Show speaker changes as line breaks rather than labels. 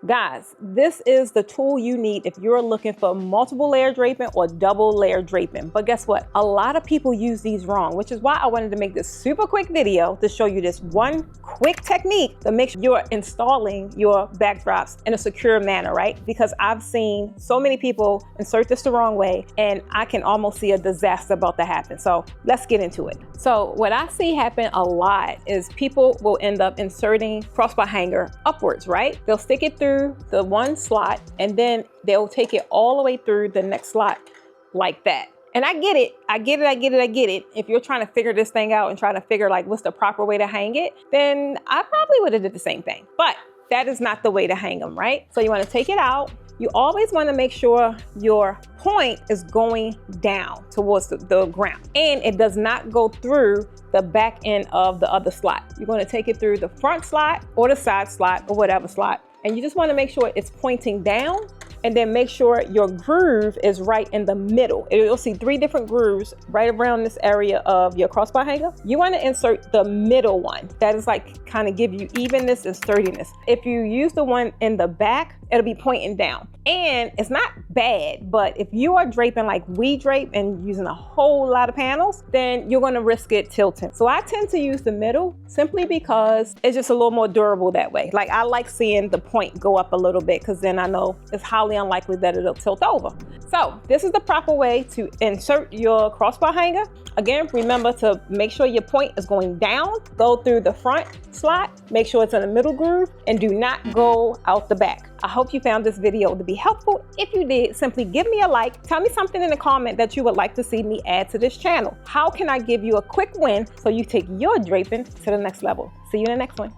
Guys, this is the tool you need if you're looking for multiple layer draping or double layer draping. But guess what? A lot of people use these wrong, which is why I wanted to make this super quick video to show you this one quick technique to make sure you're installing your backdrops in a secure manner, right? Because I've seen so many people insert this the wrong way and I can almost see a disaster about to happen. So let's get into it. So what I see happen a lot is people will end up inserting crossbar hanger upwards, right? They'll stick it through the one slot and then they'll take it all the way through the next slot like that. And I get it. If you're trying to figure this thing out and trying to figure like what's the proper way to hang it, then I probably would have did the same thing. But that is not the way to hang them, right? So you want to take it out. You always want to make sure your point is going down towards the ground and it does not go through the back end of the other slot. You're going to take it through the front slot or the side slot or whatever slot. And you just want to make sure it's pointing down and then make sure your groove is right in the middle. You'll see 3 different grooves right around this area of your crossbar hanger. You want to insert the middle one. That is like kind of give you evenness and sturdiness. If you use the one in the back, it'll be pointing down. And it's not bad, but if you are draping like we drape and using a whole lot of panels, then you're gonna risk it tilting. So I tend to use the middle simply because it's just a little more durable that way. Like I like seeing the point go up a little bit because then I know it's highly unlikely that it'll tilt over. So this is the proper way to insert your crossbar hanger. Again, remember to make sure your point is going down, go through the front slot, make sure it's in the middle groove, and do not go out the back. I hope you found this video to be helpful. If you did, simply give me a like. Tell me something in the comment that you would like to see me add to this channel. How can I give you a quick win so you take your draping to the next level? See you in the next one.